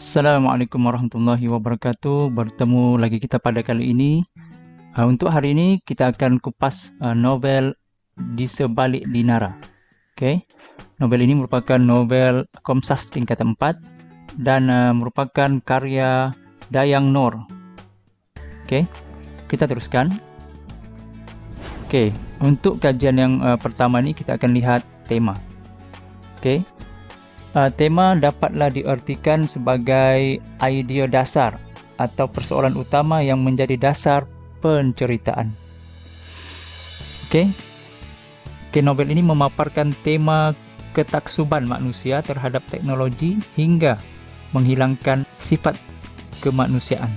Assalamualaikum warahmatullahi wabarakatuh. Bertemu lagi kita pada kali ini. Untuk hari ini kita akan kupas novel Di Sebalik Dinara. Novel ini merupakan novel Komsas tingkat 4 dan merupakan karya Dayang Noor. Kita teruskan. Untuk kajian yang pertama ini kita akan lihat tema. Tema dapatlah diartikan sebagai idea dasar atau persoalan utama yang menjadi dasar penceritaan. Novel ini memaparkan tema ketaksuban manusia terhadap teknologi hingga menghilangkan sifat kemanusiaan.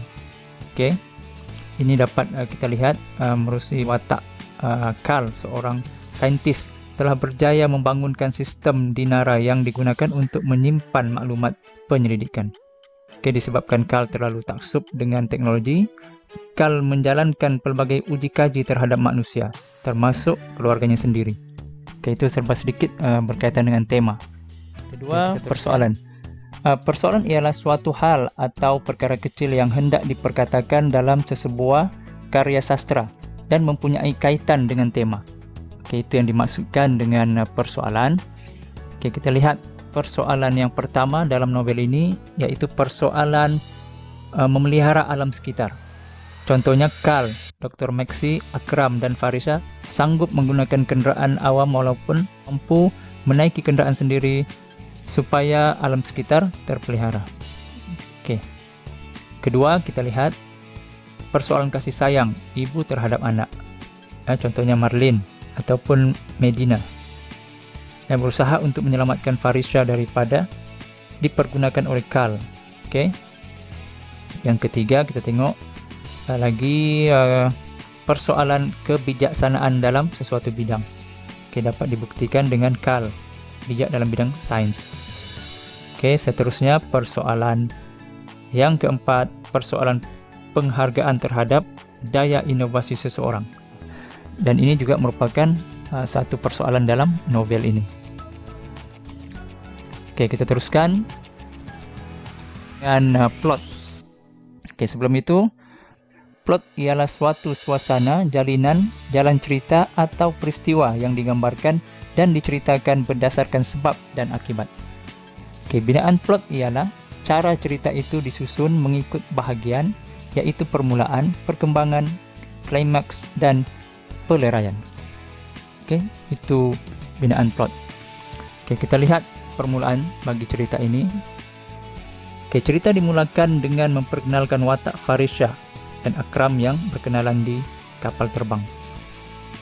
Ini dapat kita lihat melalui watak Carl, seorang saintis, telah berjaya membangunkan sistem Dinara yang digunakan untuk menyimpan maklumat penyelidikan. Disebabkan Carl terlalu taksub dengan teknologi, Carl menjalankan pelbagai uji kaji terhadap manusia, termasuk keluarganya sendiri. Itu serba sedikit berkaitan dengan tema. Kedua, persoalan. Persoalan ialah suatu hal atau perkara kecil yang hendak diperkatakan dalam sesebuah karya sastra dan mempunyai kaitan dengan tema. Itu yang dimaksudkan dengan persoalan. Kita lihat persoalan yang pertama dalam novel ini, yaitu persoalan memelihara alam sekitar. Contohnya Carl, Dr. Maxi, Akram, dan Farisha sanggup menggunakan kenderaan awam walaupun mampu menaiki kenderaan sendiri supaya alam sekitar terpelihara. Kedua, kita lihat persoalan kasih sayang ibu terhadap anak. Contohnya Marlene ataupun Medina yang berusaha untuk menyelamatkan Farisha daripada dipergunakan oleh Carl. Yang ketiga, kita tengok lagi persoalan kebijaksanaan dalam sesuatu bidang. Dapat dibuktikan dengan Carl, bijak dalam bidang sains. Seterusnya persoalan yang keempat, persoalan penghargaan terhadap daya inovasi seseorang. Dan ini juga merupakan satu persoalan dalam novel ini. Kita teruskan dengan plot. Sebelum itu, plot ialah suatu suasana, jalan cerita atau peristiwa yang digambarkan dan diceritakan berdasarkan sebab dan akibat. Binaan plot ialah cara cerita itu disusun mengikut bahagian, yaitu permulaan, perkembangan, klimaks, dan peleraian. Itu binaan plot. Kita lihat permulaan bagi cerita ini. Cerita dimulakan dengan memperkenalkan watak Farisha dan Akram yang berkenalan di kapal terbang,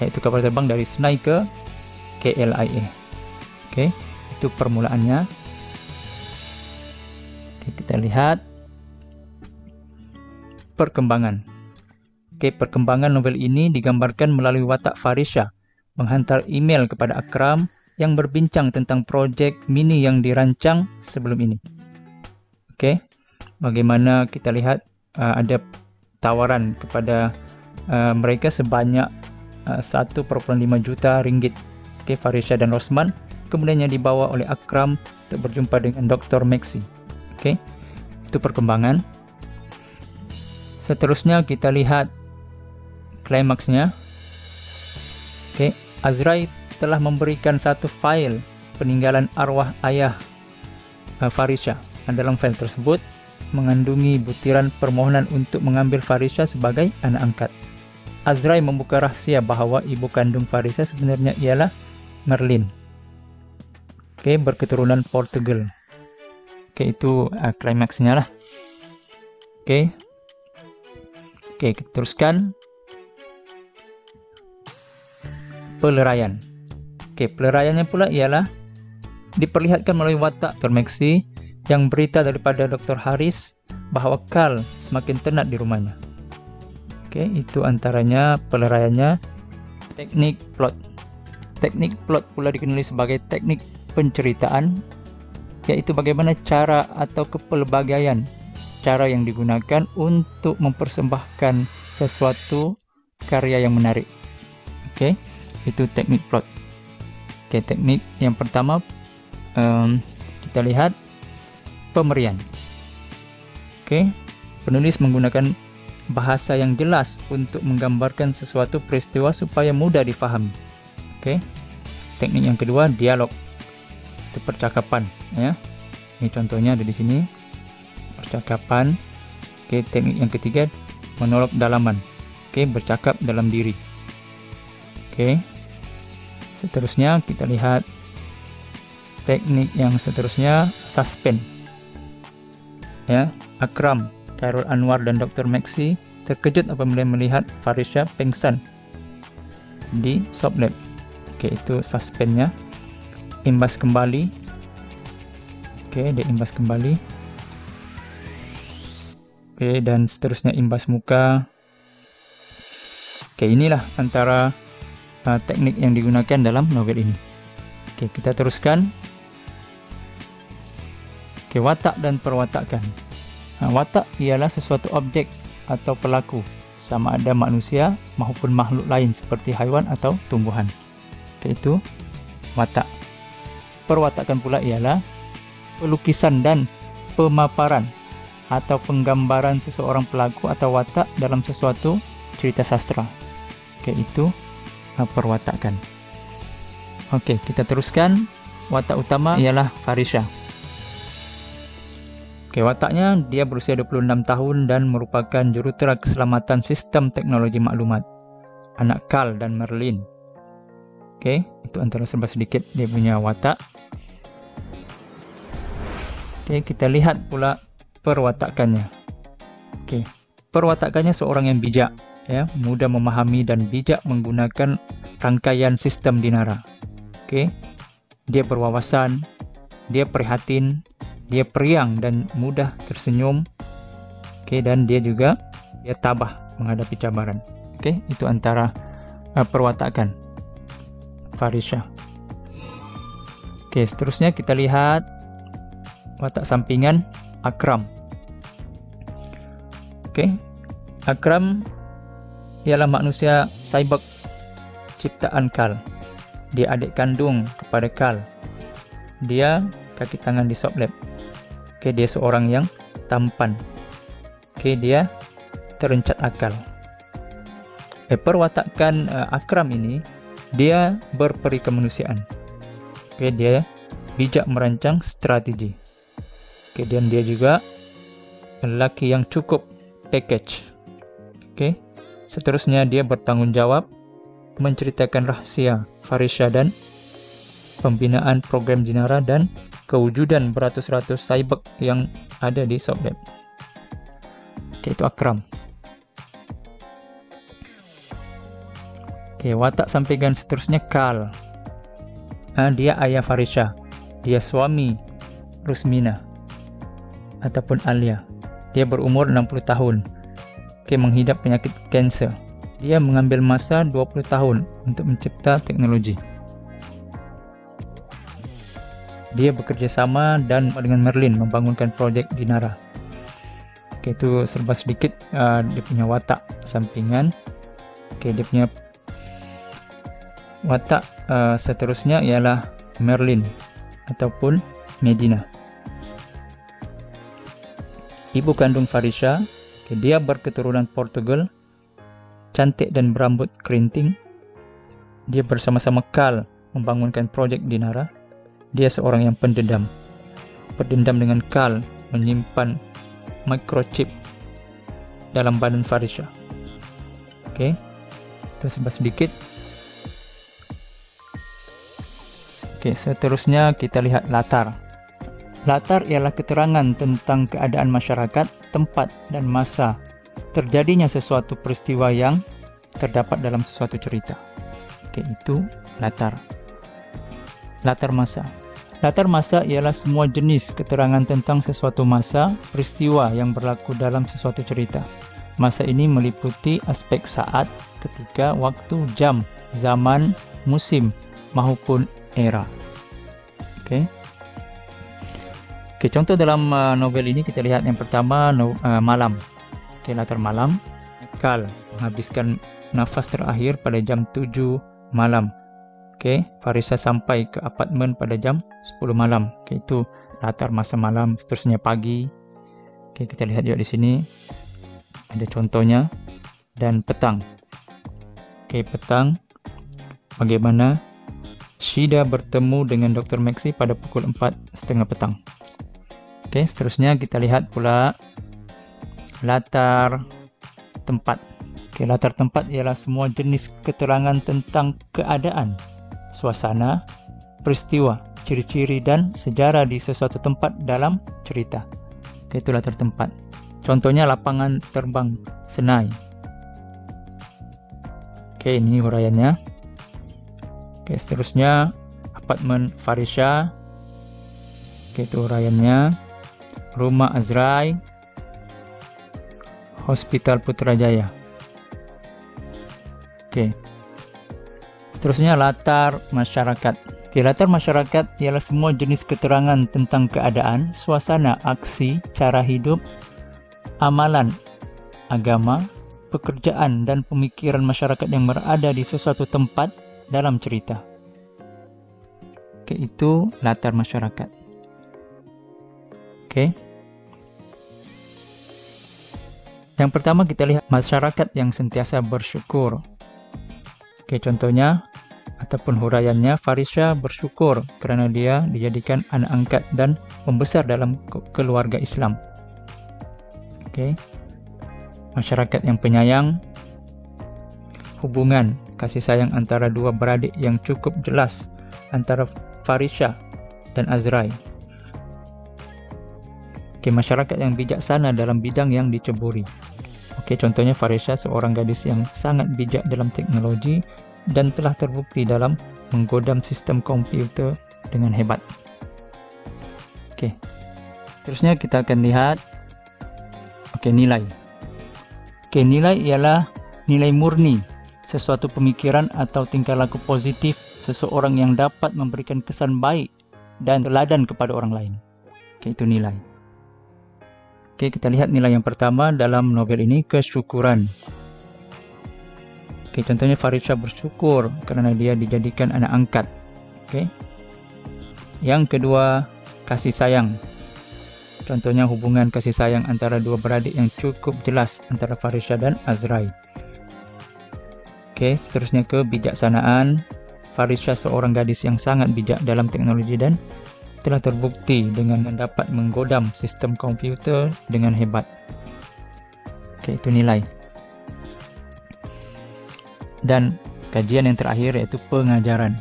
yaitu kapal terbang dari Senai ke KLIA. Itu permulaannya. Kita lihat perkembangan. Perkembangan novel ini digambarkan melalui watak Farisha menghantar email kepada Akram yang berbincang tentang projek mini yang dirancang sebelum ini. Bagaimana kita lihat ada tawaran kepada mereka sebanyak 1,5 juta ringgit. Farisha dan Rosman kemudiannya dibawa oleh Akram untuk berjumpa dengan Dr. Maxi. Itu perkembangan. Seterusnya kita lihat klimaksnya. Azrai telah memberikan satu fail peninggalan arwah ayah Farisha. Dalam fail tersebut mengandungi butiran permohonan untuk mengambil Farisha sebagai anak angkat. Azrai membuka rahasia bahawa ibu kandung Farisha sebenarnya ialah Marlene, berketurunan Portugal. Itu klimaksnya lah. Kita teruskan peleraian. Peleraiannya pula ialah diperlihatkan melalui watak Dr. Maxi yang berita daripada Dr. Haris bahawa Carl semakin tenat di rumahnya. Itu antaranya peleraiannya. Teknik plot. Teknik plot pula dikenali sebagai teknik penceritaan, yaitu bagaimana cara atau kepelbagaian cara yang digunakan untuk mempersembahkan sesuatu karya yang menarik. Itu teknik plot. Teknik yang pertama kita lihat pemberian. Oke, penulis menggunakan bahasa yang jelas untuk menggambarkan sesuatu peristiwa supaya mudah dipahami. Oke, teknik yang kedua, dialog atau percakapan. Ya, ini contohnya ada di sini, percakapan. Oke, teknik yang ketiga, monolog dalaman. Oke, bercakap dalam diri. Oke, seterusnya kita lihat teknik yang seterusnya, suspense. Ya, Akram, Khairul Anwar dan Dr. Maxi terkejut apabila melihat Farisha pingsan di shop lab. Oke, itu suspense-nya. Imbas kembali. Oke, dia imbas kembali. Oke, dan seterusnya imbas muka. Oke, inilah antara teknik yang digunakan dalam novel ini. Oke, kita teruskan. Oke, watak dan perwatakan. Watak ialah sesuatu objek atau pelaku, sama ada manusia maupun makhluk lain seperti haiwan atau tumbuhan. Oke, itu watak. Perwatakan pula ialah pelukisan dan pemaparan atau penggambaran seseorang pelaku atau watak dalam sesuatu cerita sastra. Oke, itu perwatakan. Oke, kita teruskan. Watak utama ialah Farisha. Oke, wataknya dia berusia 26 tahun dan merupakan jurutera keselamatan sistem teknologi maklumat, anak Carl dan Merlin. Oke, itu antara serba sedikit dia punya watak. Oke, kita lihat pula perwatakannya. Oke, perwatakannya seorang yang bijak, ya, mudah memahami dan bijak menggunakan rangkaian sistem Dinara. Oke, dia berwawasan, dia prihatin, dia periang dan mudah tersenyum. Oke, dan dia juga tabah menghadapi cabaran. Oke, itu antara perwatakan Farisha. Oke, seterusnya kita lihat watak sampingan Akram. Oke, Akram ialah manusia cyborg ciptaan Carl. Dia adik kandung kepada Carl. Dia kaki tangan di shop lab. Oke, dia seorang yang tampan. Oke, dia terencat akal. Perwatakan Akram ini, dia berperi kemanusiaan. Oke, dia bijak merancang strategi. Oke, dan dia juga lelaki yang cukup package. Oke, seterusnya dia bertanggung jawab menceritakan rahasia Farisha dan pembinaan program Dinara dan kewujudan beratus-ratus cyborg yang ada di shop lab. Oke, itu Akram. Oke, watak sampingan seterusnya Carl. Dia ayah Farisha. Dia suami Rusmina ataupun Alia. Dia berumur 60 tahun. Oke, menghidap penyakit kanser. Dia mengambil masa 20 tahun untuk mencipta teknologi. Dia bekerja sama dan dengan Merlin membangunkan proyek Dinara. Oke, itu serba sedikit dia punya watak sampingan. Oke, dia punya watak seterusnya ialah Merlin ataupun Medina. Ibu kandung Farisha, dia berketurunan Portugal, cantik dan berambut kerinting. Dia bersama-sama Carl membangunkan proyek Dinara. Dia seorang yang pendendam. Berdendam dengan Carl menyimpan microchip dalam badan Farisha. Oke, itu sedikit. Oke, seterusnya kita lihat latar. Latar ialah keterangan tentang keadaan masyarakat, tempat, dan masa terjadinya sesuatu peristiwa yang terdapat dalam sesuatu cerita. Oke, itu latar. Latar masa. Latar masa ialah semua jenis keterangan tentang sesuatu masa, peristiwa yang berlaku dalam sesuatu cerita. Masa ini meliputi aspek saat, ketika, waktu, jam, zaman, musim, maupun era. Oke. Oke, contoh dalam novel ini kita lihat yang pertama malam. Oke, latar malam. Carl menghabiskan nafas terakhir pada jam 7 malam. Oke, Farisha sampai ke apartemen pada jam 10 malam. Oke, itu latar masa malam. Seterusnya pagi. Oke, kita lihat juga di sini ada contohnya. Dan petang. Oke, petang. Bagaimana Shida bertemu dengan Dr. Maxi pada pukul 4:30 petang. Oke, seterusnya kita lihat pula latar tempat. Oke, latar tempat ialah semua jenis keterangan tentang keadaan, suasana, peristiwa, ciri-ciri dan sejarah di sesuatu tempat dalam cerita. Oke, itu latar tempat. Contohnya lapangan terbang Senai. Oke, ini huraiannya. Oke, seterusnya apartemen Farisha. Oke, itu huraiannya. Rumah Azrai. Hospital Putrajaya. Oke. Seterusnya latar masyarakat. Oke, latar masyarakat ialah semua jenis keterangan tentang keadaan, suasana, aksi, cara hidup, amalan, agama, pekerjaan, dan pemikiran masyarakat yang berada di sesuatu tempat dalam cerita. Oke, itu latar masyarakat. Oke. Yang pertama kita lihat masyarakat yang sentiasa bersyukur. Oke, contohnya ataupun huraiannya, Farisha bersyukur kerana dia dijadikan anak angkat dan membesar dalam keluarga Islam. Oke. Masyarakat yang penyayang, hubungan kasih sayang antara dua beradik yang cukup jelas antara Farisha dan Azrai. Oke, masyarakat yang bijaksana dalam bidang yang diceburi. Oke, contohnya Farisha seorang gadis yang sangat bijak dalam teknologi dan telah terbukti dalam menggodam sistem komputer dengan hebat. Oke, terusnya kita akan lihat nilai. Oke, nilai ialah nilai murni, sesuatu pemikiran atau tingkah laku positif seseorang yang dapat memberikan kesan baik dan teladan kepada orang lain. Oke, itu nilai. Oke, kita lihat nilai yang pertama dalam novel ini, kesyukuran. Oke, contohnya Farisha bersyukur kerana dia dijadikan anak angkat. Oke. Yang kedua, kasih sayang. Contohnya hubungan kasih sayang antara dua beradik yang cukup jelas antara Farisha dan Azrai. Oke, seterusnya kebijaksanaan. Farisha seorang gadis yang sangat bijak dalam teknologi dan telah terbukti dengan dapat menggodam sistem komputer dengan hebat. Oke, itu nilai. Dan kajian yang terakhir yaitu pengajaran.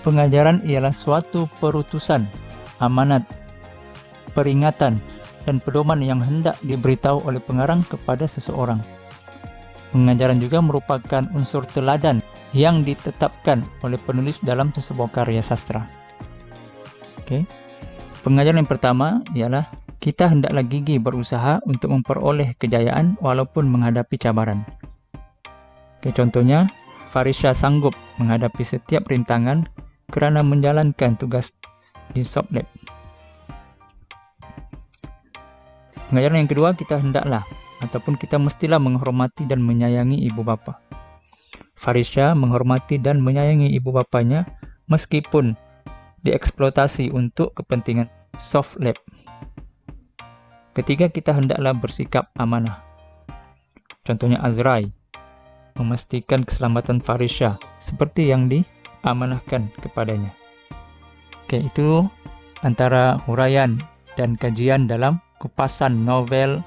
Pengajaran ialah suatu perutusan, amanat, peringatan, dan pedoman yang hendak diberitahu oleh pengarang kepada seseorang. Pengajaran juga merupakan unsur teladan yang ditetapkan oleh penulis dalam sebuah karya sastra. Oke. Pengajaran yang pertama ialah kita hendaklah gigih berusaha untuk memperoleh kejayaan walaupun menghadapi cabaran. Oke, contohnya Farisha sanggup menghadapi setiap rintangan kerana menjalankan tugas di Soblab. Pengajaran yang kedua, kita hendaklah ataupun kita mestilah menghormati dan menyayangi ibu bapa. Farisha menghormati dan menyayangi ibu bapanya meskipun dieksploitasi untuk kepentingan soft lab. Ketiga, kita hendaklah bersikap amanah. Contohnya Azrai memastikan keselamatan Farisha seperti yang diamanahkan kepadanya. Oke, itu antara huraian dan kajian dalam kupasan novel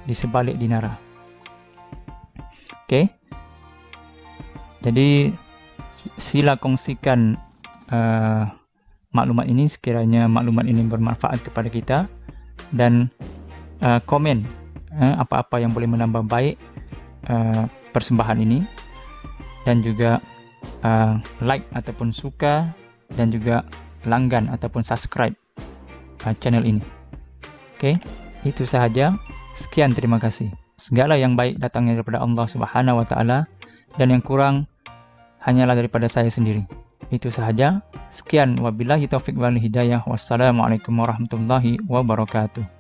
Di Sebalik Dinara. Oke. Jadi sila kongsikan maklumat ini sekiranya maklumat ini bermanfaat kepada kita, dan komen apa-apa yang boleh menambah baik persembahan ini, dan juga like ataupun suka, dan juga langgan ataupun subscribe channel ini. Oke, itu sahaja. Sekian, terima kasih. Segala yang baik datangnya daripada Allah Subhanahu wa taala, dan yang kurang hanyalah daripada saya sendiri. Itu sahaja. Sekian, wabillahi taufiq wal hidayah. Wassalamualaikum warahmatullahi wabarakatuh.